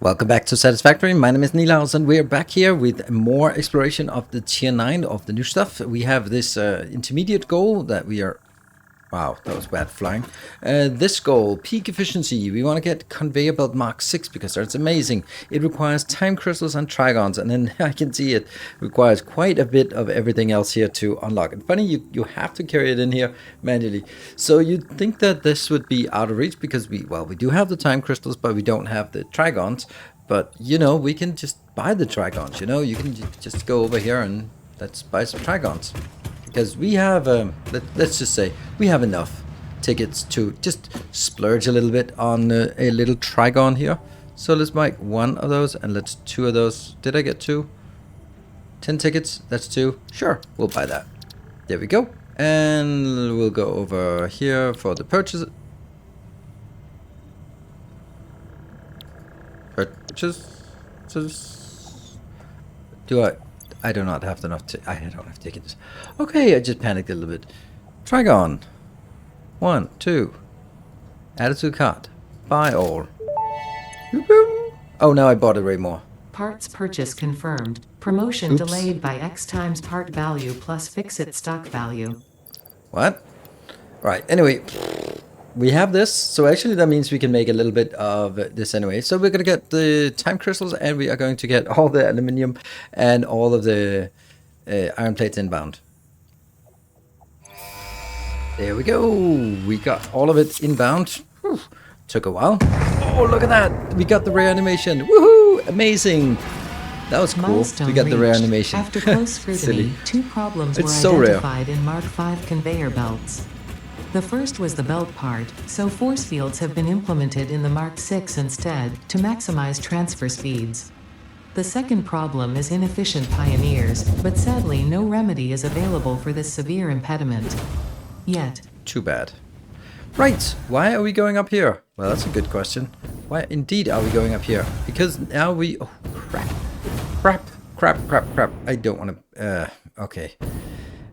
Welcome back to Satisfactory. My name is Nilaus and we're back here with more exploration of the tier 9 of the new stuff. We have this intermediate goal that we are... Wow, that was bad flying. This goal, peak efficiency. We want to get conveyor belt Mark 6 because that's amazing. It requires time crystals and trigons, and then I can see it requires quite a bit of everything else here to unlock. And funny, you have to carry it in here manually. So you'd think that this would be out of reach because we do have the time crystals, but we don't have the trigons. But, you know, we can just buy the trigons, you know. You can just go over here and let's buy some trigons. Because we have, let's just say, we have enough tickets to just splurge a little bit on a little Trigon here. So let's buy one of those and let's two of those. Did I get two? 10 tickets, that's two. Sure, we'll buy that. There we go. And we'll go over here for the purchase. I do not have enough I don't have tickets. Okay, I just panicked a little bit. Trigon. 1, 2. Add it to the cart. Buy all. Oh, now I bought it way more. Parts purchase confirmed. Promotion delayed by X times part value plus Ficsite stock value. What? Right, anyway. We have this, so actually that means we can make a little bit of this anyway. So we're going to get the time crystals and we are going to get all the aluminium and all of the iron plates inbound. There we go. We got all of it inbound. Whew. Took a while. Oh, look at that. We got the rare animation. Woohoo! Amazing. That was cool. Milestone we got the rare reached. animation. After close scrutiny, two problems It's were so rare. identified in Mark V conveyor belts. The first was the belt part, so force fields have been implemented in the Mark VI instead, to maximize transfer speeds. The second problem is inefficient pioneers, but sadly no remedy is available for this severe impediment. Yet. Too bad. Right, why are we going up here? Well, that's a good question. Why indeed are we going up here? Because now we... Oh, crap. I don't want to... okay.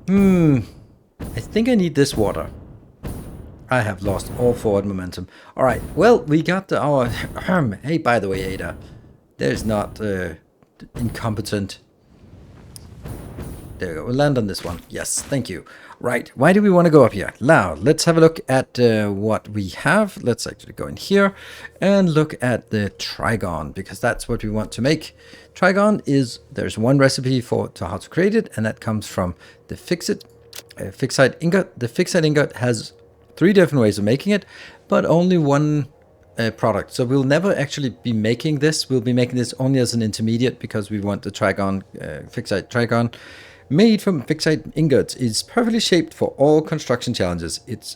I think I need this water. I have lost all forward momentum. Alright, well, we got our... Hey, by the way, Ada, there's not incompetent... There we go, we'll land on this one. Yes, thank you. Right, why do we want to go up here? Now, let's have a look at what we have. Let's actually go in here and look at the Trigon, because that's what we want to make. Trigon is... There's one recipe for how to create it, and that comes from the Ficsite ingot. The Ficsite ingot has 3 different ways of making it, but only one product. So we'll never actually be making this. We'll be making this only as an intermediate because we want the Trigon, Ficsite Trigon, made from Ficsite ingots. It's perfectly shaped for all construction challenges. Its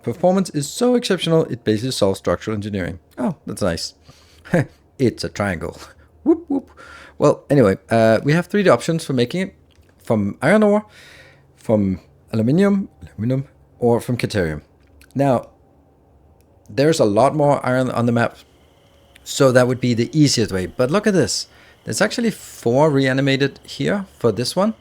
performance is so exceptional, it basically solves structural engineering. Oh, that's nice. It's a triangle. Whoop, whoop. Well, anyway, we have 3 options for making it. From iron ore, from aluminium, or from Caterium. Now, there's a lot more iron on the map, so that would be the easiest way. But look at this. There's actually 4 reanimated here for this one.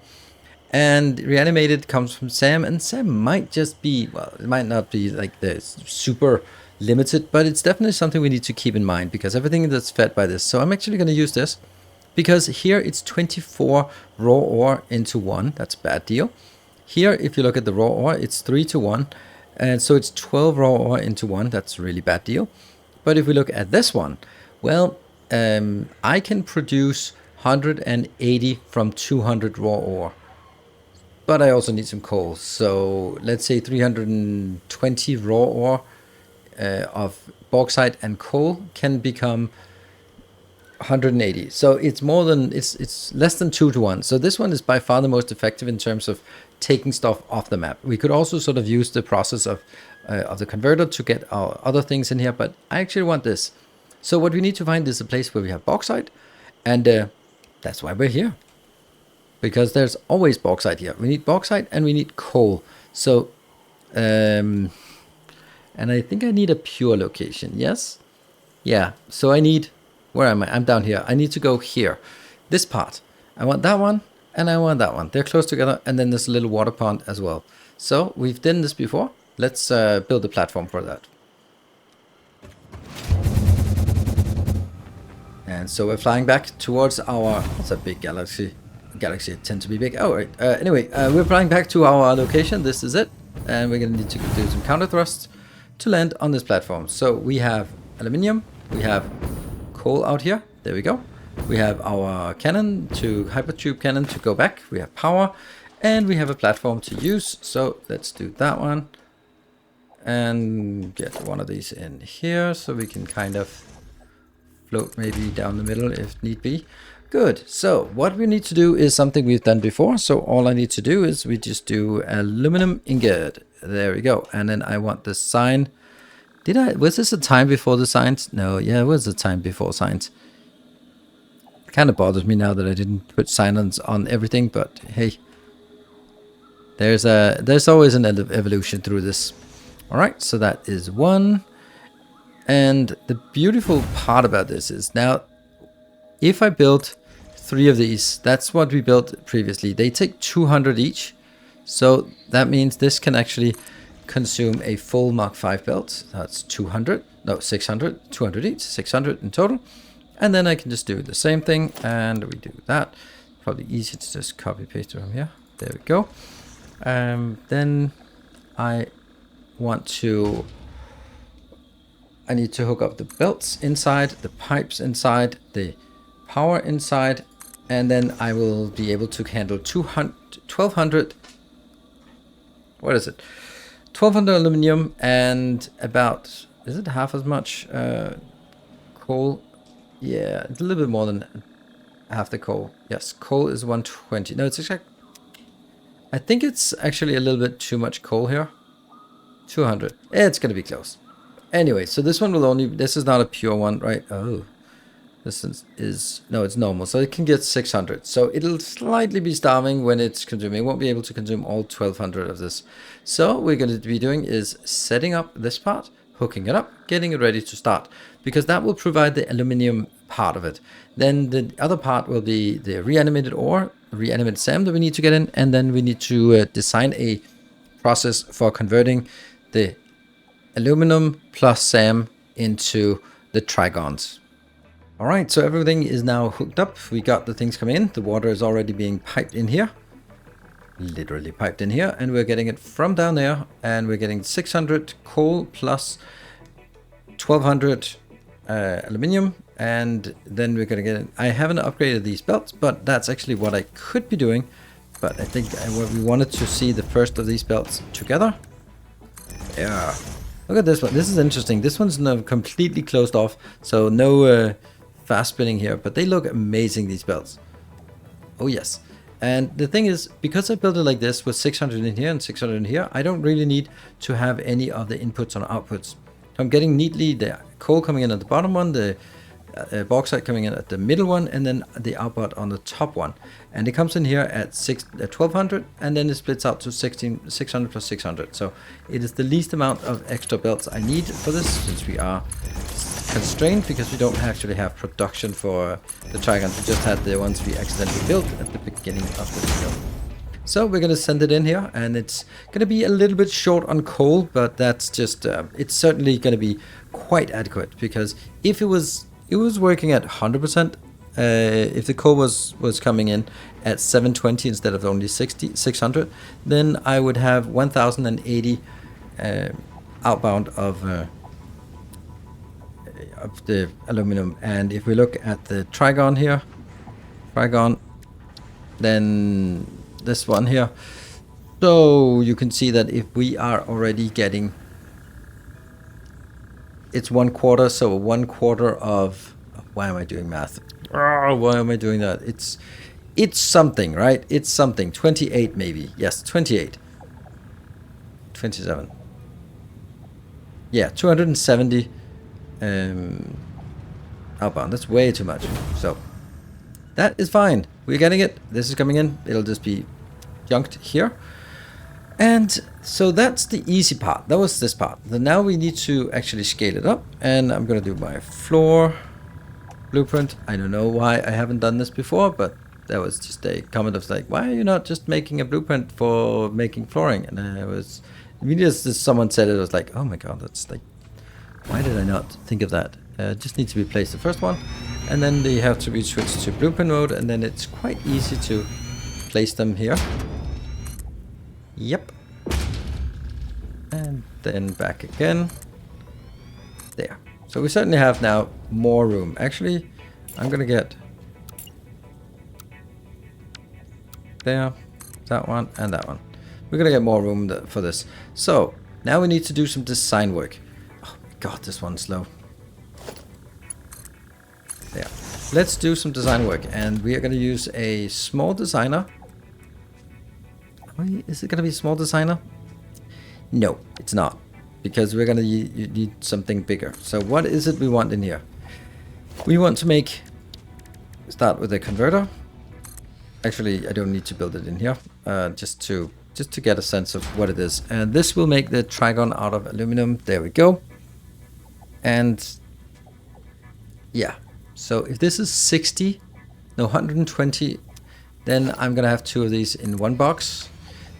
And reanimated comes from Sam, and Sam might just be, well, it might not be like the super limited, but it's definitely something we need to keep in mind because everything that's fed by this. So I'm actually going to use this because here it's 24 raw ore into 1. That's a bad deal. Here, if you look at the raw ore, it's 3 to 1. And so it's 12 raw ore into 1. That's a really bad deal. But if we look at this one, well, I can produce 180 from 200 raw ore. But I also need some coal. So let's say 320 raw ore of bauxite and coal can become 180. So it's more than, it's less than 2 to 1. So this one is by far the most effective in terms of taking stuff off the map. We could also sort of use the process of the converter to get our other things in here, but I actually want this. So what we need to find is a place where we have bauxite, and that's why we're here. Because there's always bauxite here. We need bauxite and we need coal. So, and I think I need a pure location, yes? Yeah, so I need, where am I? I'm down here. I need to go here. This part. I want that one. And I want that one. They're close together, and then there's a little water pond as well. So we've done this before. Let's build a platform for that. And so we're flying back towards our... That's a big galaxy. Galaxy tend to be big. Oh, right. Anyway, we're flying back to our location. This is it. And we're going to need to do some counter thrusts to land on this platform. So we have aluminium. We have coal out here. There we go. We have our cannon to hypertube cannon to go back. We have power. And we have a platform to use. So let's do that one. And get one of these in here so we can kind of float maybe down the middle if need be. Good. So what we need to do is something we've done before. So all I need to do is we just do aluminum ingot. There we go. And then I want the sign. Was this a time before the signs? No, yeah, it was a time before signs. It kind of bothers me now that I didn't put signs on everything, but hey, there's always an evolution through this. All right, so that is one. And the beautiful part about this is now, if I build 3 of these, that's what we built previously. They take 200 each. So that means this can actually consume a full Mark 5 belt. That's 200, no, 600, 200 each, 600 in total. And then I can just do the same thing, and we do that. Probably easy to just copy paste from here. There we go. Then I need to hook up the belts inside, the pipes inside, the power inside, and then I will be able to handle 1200. What is it? 1200 aluminum and about, is it half as much coal? Yeah, it's a little bit more than half the coal. Yes, coal is 120. No, it's exact. I think it's actually a little bit too much coal here. 200. It's going to be close. Anyway, so this one will only, this is not a pure one, right? Oh, this is no, it's normal. So it can get 600. So it'll slightly be starving when it's consuming. It won't be able to consume all 1200 of this. So what we're going to be doing is setting up this part, hooking it up, getting it ready to start, because that will provide the aluminum part of it. Then the other part will be the reanimated ore, reanimated SAM that we need to get in, and then we need to design a process for converting the aluminum plus SAM into the Trigons. All right, so everything is now hooked up. We got the things coming in. The water is already being piped in here. Literally piped in here. And we're getting it from down there. And we're getting 600 coal plus 1200 aluminium. And then we're going to get it. I haven't upgraded these belts, but that's actually what I could be doing. But I think we wanted to see the first of these belts together. Yeah. Look at this one. This is interesting. This one's now completely closed off. So no fast spinning here. But they look amazing, these belts. Oh, yes. And the thing is, because I built it like this with 600 in here and 600 in here, I don't really need to have any of the inputs or outputs. So I'm getting neatly the coal coming in at the bottom one, the bauxite coming in at the middle one, and then the output on the top one. And it comes in here at 1200, and then it splits out to 600 plus 600. So it is the least amount of extra belts I need for this, since we are constrained because we don't actually have production for the Trigons. We just had the ones we accidentally built at the beginning of the video. So we're going to send it in here, and it's going to be a little bit short on coal, but that's just, it's certainly going to be quite adequate, because if it was working at 100%, if the coal was coming in at 720 instead of only 600, then I would have 1080 outbound of the aluminum. And if we look at the Trigon here, then this one here, so you can see that if we are already getting, it's 1/4, so 1/4 of, why am I doing math? Oh, why am I doing that? It's something, right? It's something. 28 maybe. Yes, 28. 27. Yeah, 270 outbound. That's way too much. So that is fine. We're getting it. This is coming in. It'll just be junked here. And so that's the easy part. That was this part. Then now we need to actually scale it up. And I'm going to do my floor blueprint. I don't know why I haven't done this before, but that was just a comment of like, why are you not just making a blueprint for making flooring? And I was immediately as someone said it, I was like, oh my god, that's like, why did I not think of that? Just needs to replace the first one. and then they have to be switched to blueprint mode, and then it's quite easy to place them here. Yep. And then back again. There. So we certainly have now more room. Actually, I'm gonna get there, that one, and that one. We're gonna get more room for this. So now we need to do some design work. Oh god, this one's slow. There. Let's do some design work, and we are gonna use a small designer. Is it gonna be a small designer? No, it's not, because we're gonna need something bigger. So what is it we want in here? We want to start with a converter. Actually, I don't need to build it in here, just to get a sense of what it is. And this will make the Trigon out of aluminum. There we go. And yeah, so if this is 120, then I'm gonna have 2 of these in one box.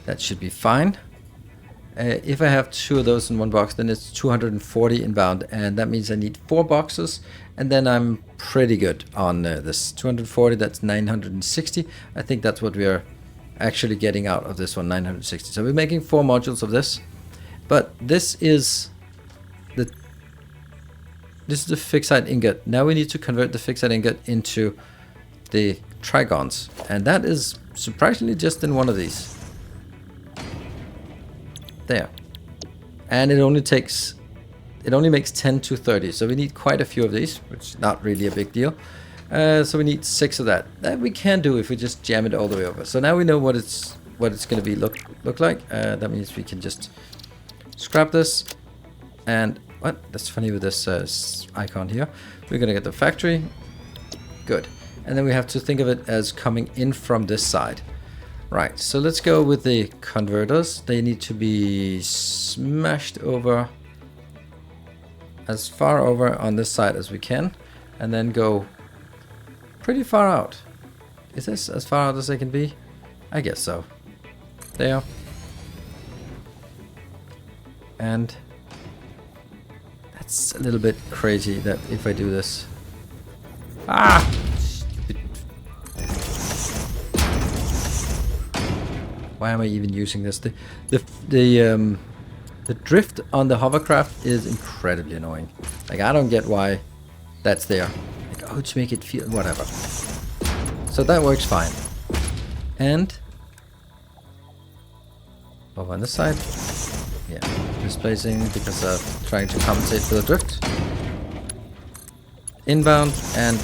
That should be fine. If I have 2 of those in one box, then it's 240 inbound, and that means I need 4 boxes, and then I'm pretty good on this. 240, that's 960. I think that's what we are actually getting out of this one, 960. So we're making 4 modules of this, but this is the Ficsite ingot. Now we need to convert the Ficsite ingot into the Trigons, and that is surprisingly just in one of these. There. And it only makes 10 to 30, so we need quite a few of these, which is not really a big deal. So we need 6 of that. That we can do if we just jam it all the way over. So now we know what it's going to be look like. That means we can just scrap this. And what? That's funny with this icon here. We're gonna get the factory. Good. And then we have to think of it as coming in from this side. Right, so let's go with the converters. They need to be smashed over, as far over on this side as we can, and then go pretty far out. Is this as far out as they can be? I guess so. There. And that's a little bit crazy that if I do this. Ah! Why am I even using this? The drift on the hovercraft is incredibly annoying. Like, I don't get why that's there. Like, oh, to make it feel whatever. So that works fine. And over on this side, yeah, displacing because of trying to compensate for the drift. Inbound and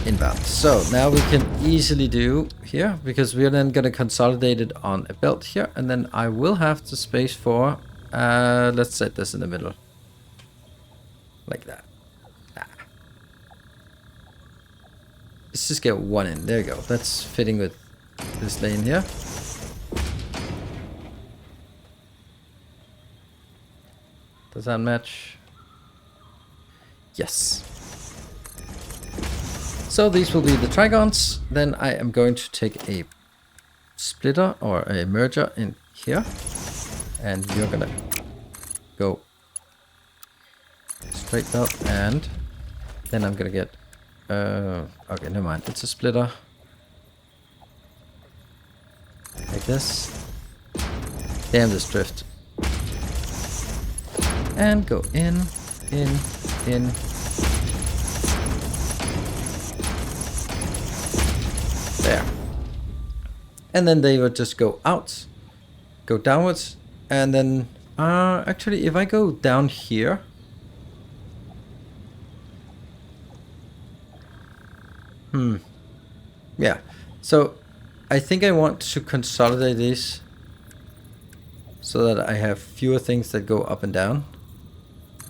inbound. So now we can easily do here, because we're then going to consolidate it on a belt here, and then I will have the space for let's set this in the middle like that. Let's just get 1 in. There you go. That's fitting with this lane here. Does that match? Yes. So these will be the Trigons. Then I am going to take a splitter or a merger in here, and you're gonna go straight up, and then I'm gonna get okay, never mind, it's a splitter like this. Damn this drift. And go in. There. And then they would just go out, go downwards, and then actually if I go down here, yeah, so I think I want to consolidate these so that I have fewer things that go up and down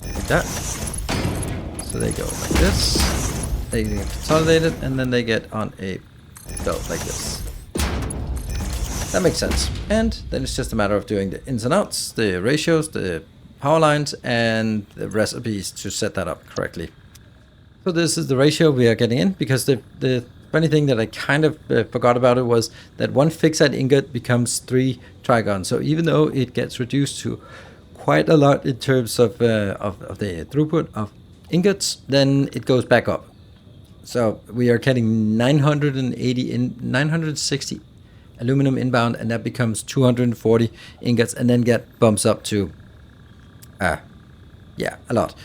like that. So they go like this, they get consolidated, and then they get on a belt like this. That makes sense. And then it's just a matter of doing the ins and outs, the ratios, the power lines, and the recipes to set that up correctly. So this is the ratio we are getting in, because the funny thing that I kind of forgot about it was that 1 Ficsite ingot becomes 3 Trigons. So even though it gets reduced to quite a lot in terms of the throughput of ingots, then it goes back up. So we are getting 960 aluminum inbound, and that becomes 240 ingots, and then bumps up to, yeah, a lot.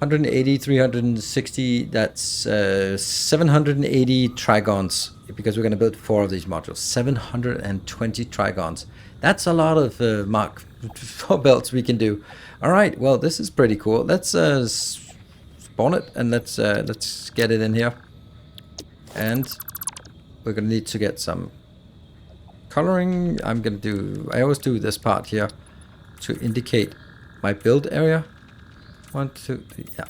180, 360, that's 780 Trigons, because we're going to build 4 of these modules. 720 Trigons. That's a lot of Mark 4 belts we can do. All right, well, this is pretty cool. Let's spawn it, and let's get it in here. And we're going to need to get some coloring. I always do this part here to indicate my build area. 1, 2, 3, yeah.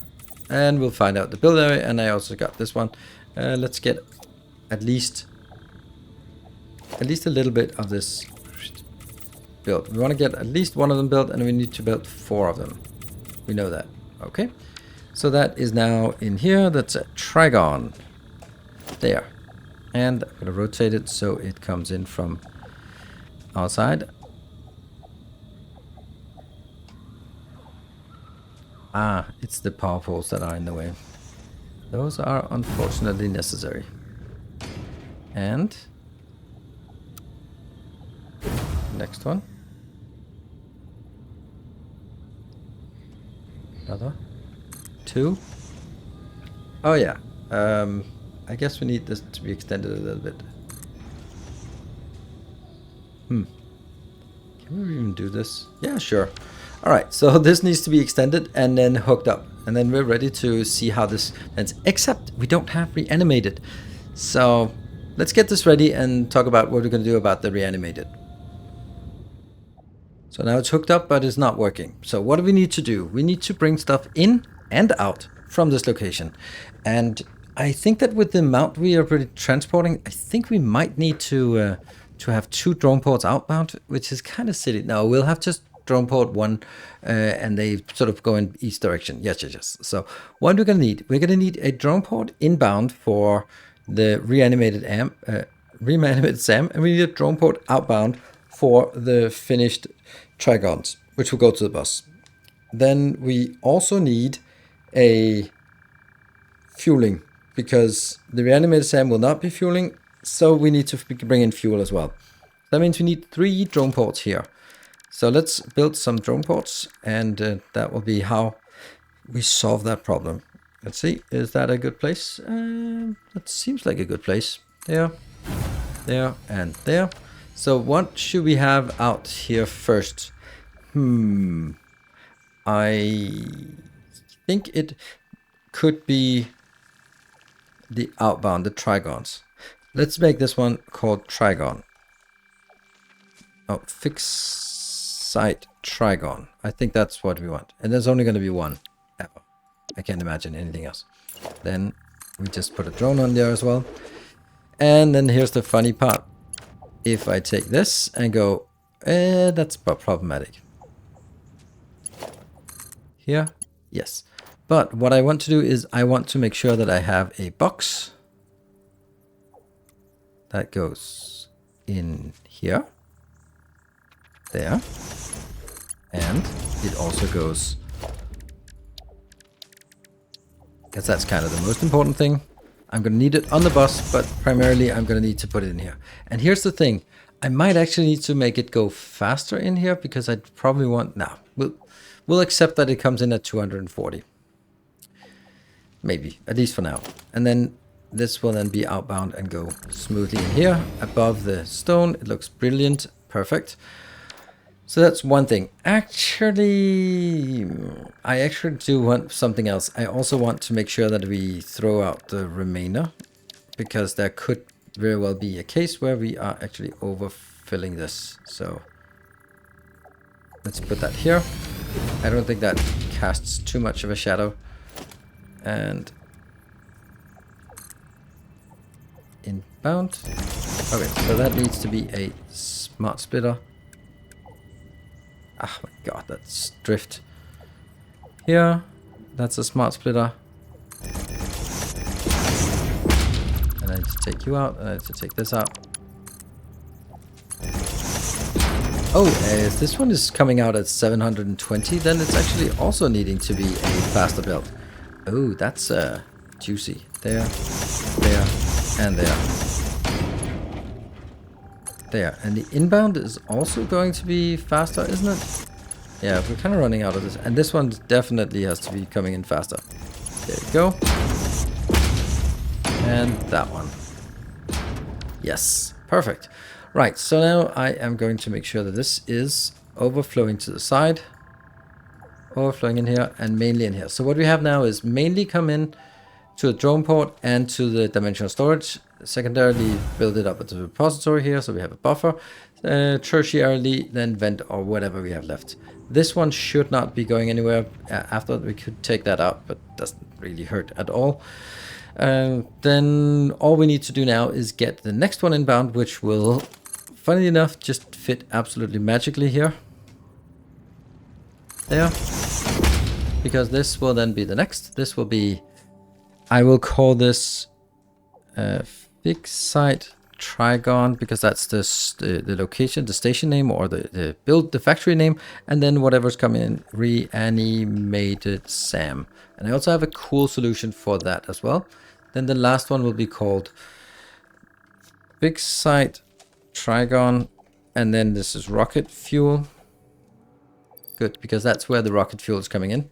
And we'll find out the build area, and I also got this one. Let's get at least a little bit of this built. We want to get at least one of them built, and we need to build 4 of them. We know that. Okay. So that is now in here. That's a Trigon. There. And I'm going to rotate it so it comes in from outside. Ah, it's the power poles that are in the way. Those are unfortunately necessary. And next one. Another 2. Oh yeah. I guess we need this to be extended a little bit. Can we even do this? Yeah, sure. Alright, so this needs to be extended and then hooked up. And then we're ready to see how this ends. Except we don't have reanimated. So let's get this ready and talk about what we're going to do about the reanimated. So now it's hooked up, but it's not working. So what do we need to do? We need to bring stuff in and out from this location. And I think that with the amount we are transporting, I think we might need to have 2 drone ports outbound, which is kind of silly. No, we'll have just drone port 1, and they sort of go in each direction. Yes. So what we're going to need? We're going to need a drone port inbound for the reanimated SAM, and we need a drone port outbound for the finished Trigons, which will go to the bus. Then we also need a fueling, because the reanimated SAM will not be fueling, so we need to bring in fuel as well. That means we need 3 drone ports here. So let's build some drone ports, and that will be how we solve that problem. Let's see, is that a good place? That seems like a good place. There, and there. So what should we have out here first? I think it could be the outbound, the Trigons. Let's make this one called Trigon. Oh, Ficsite Trigon. I think that's what we want. And there's only going to be one ever. I can't imagine anything else. Then we just put a drone on there as well. And then here's the funny part. If I take this and go, that's problematic. Here, yes. But what I want to do is I want to make sure that I have a box that goes in here, there, and it also goes, because that's kind of the most important thing. I'm going to need it on the bus, but primarily I'm going to need to put it in here. And here's the thing. I might actually need to make it go faster in here, because I probably want, now, we'll accept that it comes in at 240. Maybe, at least for now. And then this will then be outbound and go smoothly in here above the stone. It looks brilliant. Perfect. So that's one thing. Actually, I actually do want something else. I also want to make sure that we throw out the remainder, because there could very well be a case where we are actually overfilling this. So let's put that here. I don't think that casts too much of a shadow. And inbound. Okay, so that needs to be a smart splitter. Oh my god, that's drift. Here, that's a smart splitter. And I need to take you out, and I need to take this out. Oh, if this one is coming out at 720, then it's actually also needing to be a faster build. Oh, that's juicy. There, there, and there. There, and the inbound is also going to be faster, isn't it? Yeah, we're kind of running out of this. And this one definitely has to be coming in faster. There we go. And that one. Yes, perfect. Right, so now I am going to make sure that this is overflowing to the side. Overflowing in here and mainly in here. So what we have now is mainly come in to a drone port and to the dimensional storage. Secondarily, build it up at the repository here, so we have a buffer. Tertiarily, then vent or whatever we have left. This one should not be going anywhere. After we could take that out, but doesn't really hurt at all. Then all we need to do now is get the next one inbound, which will, funnily enough, just fit absolutely magically here. There. Because this will then be the next. This will be, I will call this Ficsite Trigon, because that's the location, the station name, or the factory name, and then whatever's coming in, reanimated SAM. And I also have a cool solution for that as well. Then the last one will be called Ficsite Trigon, and then this is rocket fuel. Good, because that's where the rocket fuel is coming in.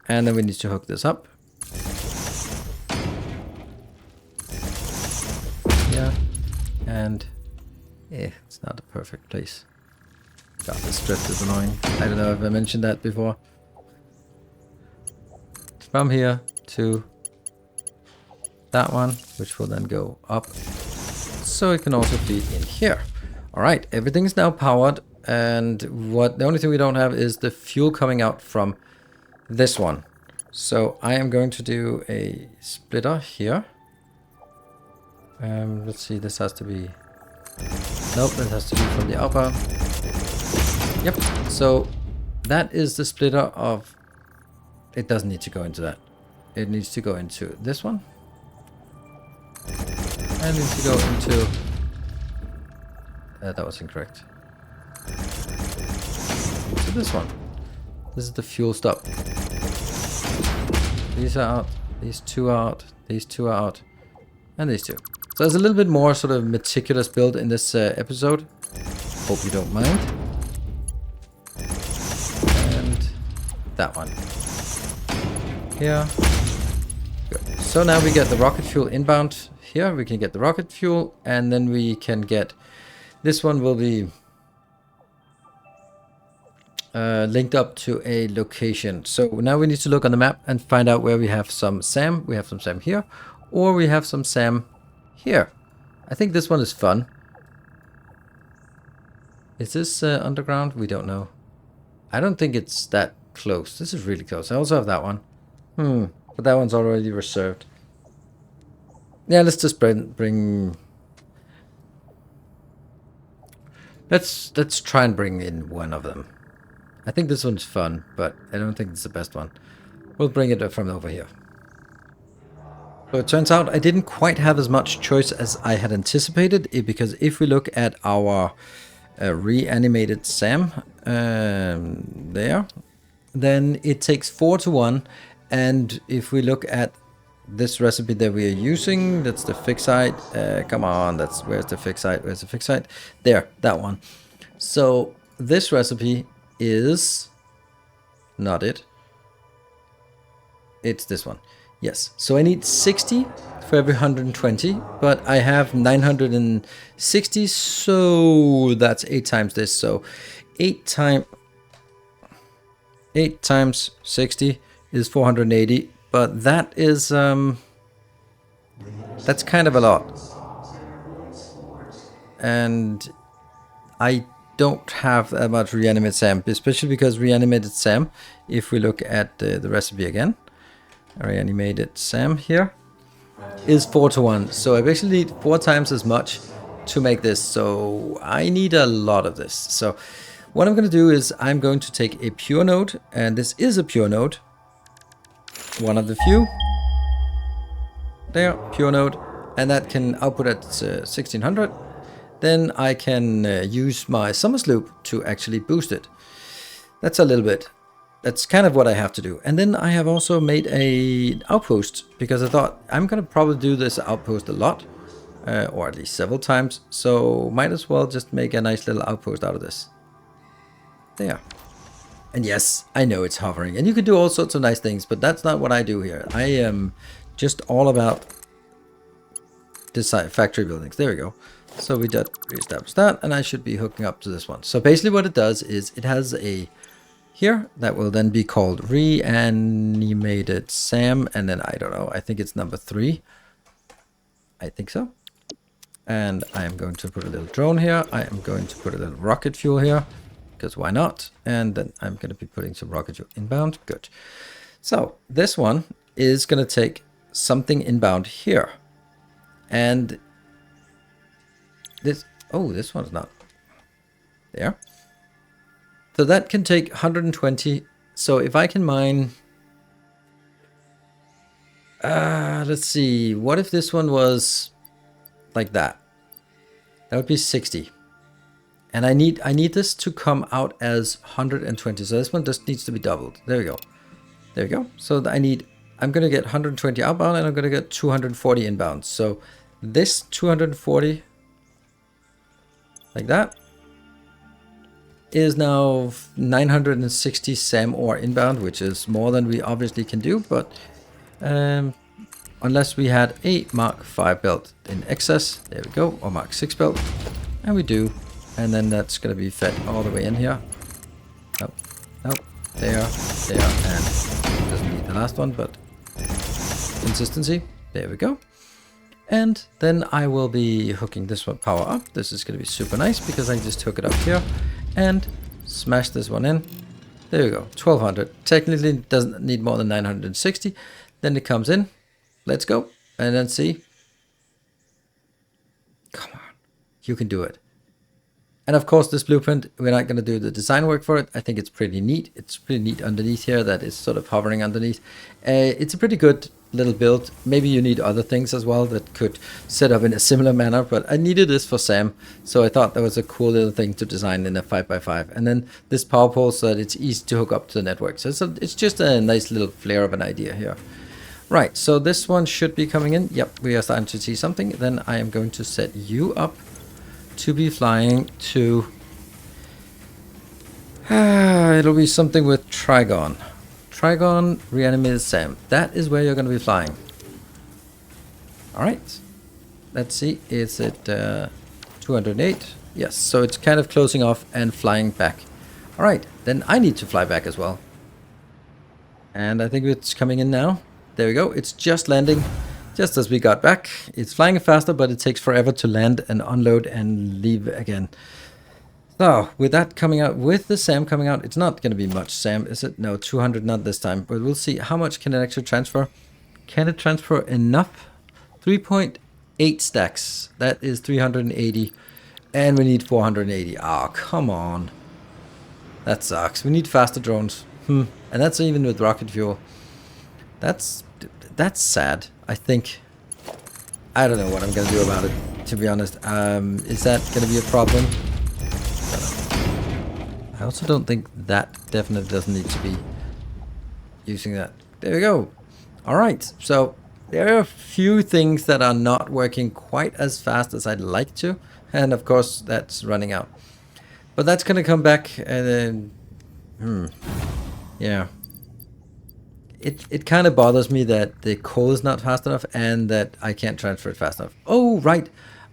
And then we need to hook this up. Yeah, and it's not a perfect place. God, this drift is annoying. I don't know if I mentioned that before. From here to that one, which will then go up, so it can also feed in here. All right, everything is now powered, and the only thing we don't have is the fuel coming out from this one. So I am going to do a splitter here. Let's see, this has to be, nope, that has to be from the outbound. Yep, so that is the splitter of, it doesn't need to go into that. It needs to go into this one. And needs to go into, that was incorrect. To this one. This is the fuel stop. These are out, these two are out, these two are out, and these two. So there's a little bit more sort of meticulous build in this episode. Hope you don't mind. And that one. Here. Good. So now we get the rocket fuel inbound. Here we can get the rocket fuel, and then we can get, this one will be linked up to a location. So now we need to look on the map and find out where we have some SAM. We have some SAM here, or we have some SAM here. I think this one is fun. Is this underground? We don't know. I don't think it's that close. This is really close. I also have that one. But that one's already reserved. Yeah, let's just bring... Let's try and bring in one of them. I think this one's fun, but I don't think it's the best one. We'll bring it from over here. So it turns out I didn't quite have as much choice as I had anticipated, because if we look at our reanimated SAM there, then it takes 4 to 1. And if we look at this recipe that we are using, that's the Ficsite. Come on, where's the Ficsite? Where's the Ficsite? There, that one. So this recipe is not it. It's this one. Yes. So I need 60 for every 120, but I have 960, so that's 8 times this. So 8 times 60 is 480, but that is that's kind of a lot. And I don't have that much reanimated SAM, especially because reanimated SAM, if we look at the recipe again, reanimated SAM here is 4 to 1. So I basically need 4 times as much to make this. So I need a lot of this. So what I'm going to do is I'm going to take a pure node, and this is a pure node, one of the few. There, pure node, and that can output at 1600. Then I can use my Summers loop to actually boost it. That's a little bit. that's kind of what I have to do. And then I have also made a outpost because I thought I'm gonna probably do this outpost a lot, or at least several times. So might as well just make a nice little outpost out of this. There. And yes, I know it's hovering, and you can do all sorts of nice things, but that's not what I do here. I am just all about design factory buildings. There we go. So we did reestablish that, and I should be hooking up to this one. So basically what it does is it has a here that will then be called reanimated SAM, and then I don't know, I think it's number 3. I think so. And I am going to put a little drone here. I am going to put a little rocket fuel here, because why not? And then I'm going to be putting some rocket fuel inbound. Good. So this one is going to take something inbound here. And this, oh, this one's not there. So that can take 120. So if I can mine, let's see, what if this one was like that? That would be 60. And I need this to come out as 120. So this one just needs to be doubled. There we go. There we go. So I'm going to get 120 outbound, and I'm going to get 240 inbound. So this 240, like that, is now 960 SAM ore inbound, which is more than we obviously can do. But unless we had a Mark 5 belt in excess, there we go, or Mark 6 belt, and we do. And then that's going to be fed all the way in here. Nope, nope, there, and doesn't need the last one, but consistency. There we go. And then I will be hooking this one power up. This is going to be super nice because I just hook it up here and smash this one in. There we go, 1200. Technically it doesn't need more than 960. Then it comes in. Let's go. And then see. Come on, you can do it. And of course, this blueprint, we're not going to do the design work for it. I think it's pretty neat. It's pretty neat underneath here that is sort of hovering underneath. It's a pretty good little build. Maybe you need other things as well that could set up in a similar manner, but I needed this for Sam. So I thought that was a cool little thing to design in a 5x5. And then this power pole so that it's easy to hook up to the network. So it's just a nice little flare of an idea here. Right, so this one should be coming in. Yep, we are starting to see something. Then I am going to set you up to be flying to it'll be something with Trigon reanimated SAM. That is where you're going to be flying. All right, let's see, is it 208? Yes, so it's kind of closing off and flying back. All right, then I need to fly back as well, and I think it's coming in now. There we go, it's just landing. Just as we got back, it's flying faster, but it takes forever to land and unload and leave again. So with that coming out, with the SAM coming out, it's not going to be much SAM, is it? No, 200 not this time, but we'll see how much can it actually transfer. Can it transfer enough? 3.8 stacks. That is 380, and we need 480. Oh, come on. That sucks. We need faster drones. And that's even with rocket fuel. That's sad. I think, I don't know what I'm going to do about it, to be honest. Is that going to be a problem? I also don't think that definitely doesn't need to be using that. There we go. All right. So there are a few things that are not working quite as fast as I'd like to. And of course, that's running out. But that's going to come back and then, yeah. It kind of bothers me that the coal is not fast enough and that I can't transfer it fast enough. Oh, right.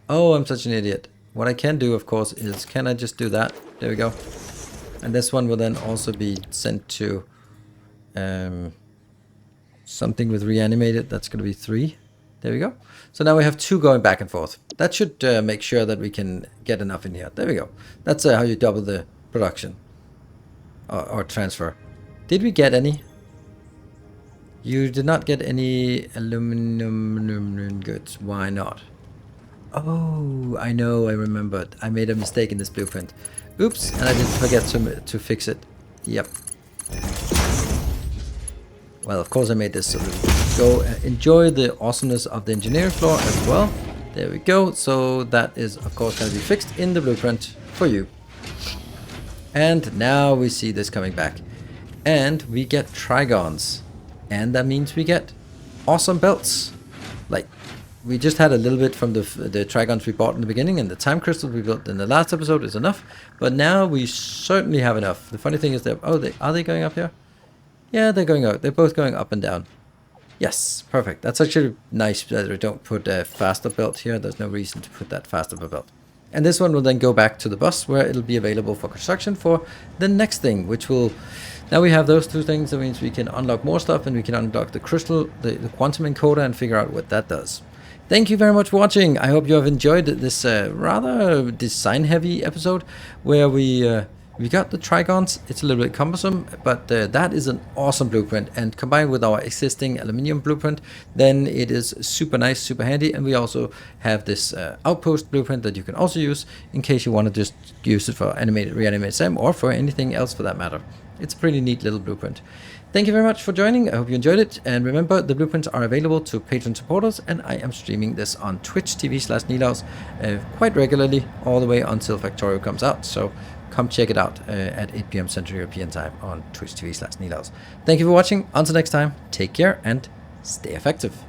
Oh, I'm such an idiot. What I can do, of course, is can I just do that? There we go. And this one will then also be sent to something with reanimated. That's going to be 3. There we go. So now we have 2 going back and forth. That should make sure that we can get enough in here. There we go. That's how you double the production or transfer. Did we get any? You did not get any aluminum goods. Why not? Oh, I know, I remembered. I made a mistake in this blueprint. Oops, and I didn't forget to fix it. Yep. Well, of course I made this so that we can go enjoy the awesomeness of the engineering floor as well. There we go. So that is, of course, going to be fixed in the blueprint for you. And now we see this coming back. and we get Trigons. And that means we get awesome belts. Like, we just had a little bit from the Trigons we bought in the beginning, and the time crystal we built in the last episode is enough. But now we certainly have enough. The funny thing is that, are they going up here? Yeah, they're going out. They're both going up and down. Yes, perfect. That's actually nice that we don't put a faster belt here. There's no reason to put that faster belt. And this one will then go back to the bus where it'll be available for construction for the next thing, which will... Now we have those two things. That means we can unlock more stuff, and we can unlock the crystal, the quantum encoder, and figure out what that does. Thank you very much for watching. I hope you have enjoyed this rather design-heavy episode where we got the Trigons. It's a little bit cumbersome, but that is an awesome blueprint. And combined with our existing aluminium blueprint, then it is super nice, super handy. And we also have this outpost blueprint that you can also use in case you want to just use it for reanimated SEM or for anything else for that matter. It's a pretty neat little blueprint. Thank you very much for joining. I hope you enjoyed it. And remember, the blueprints are available to Patreon supporters, and I am streaming this on Twitch TV/Nilaus quite regularly, all the way until Factorio comes out. So come check it out at 8 p.m. Central European Time on Twitch TV/Nilaus. Thank you for watching. Until next time, take care and stay effective.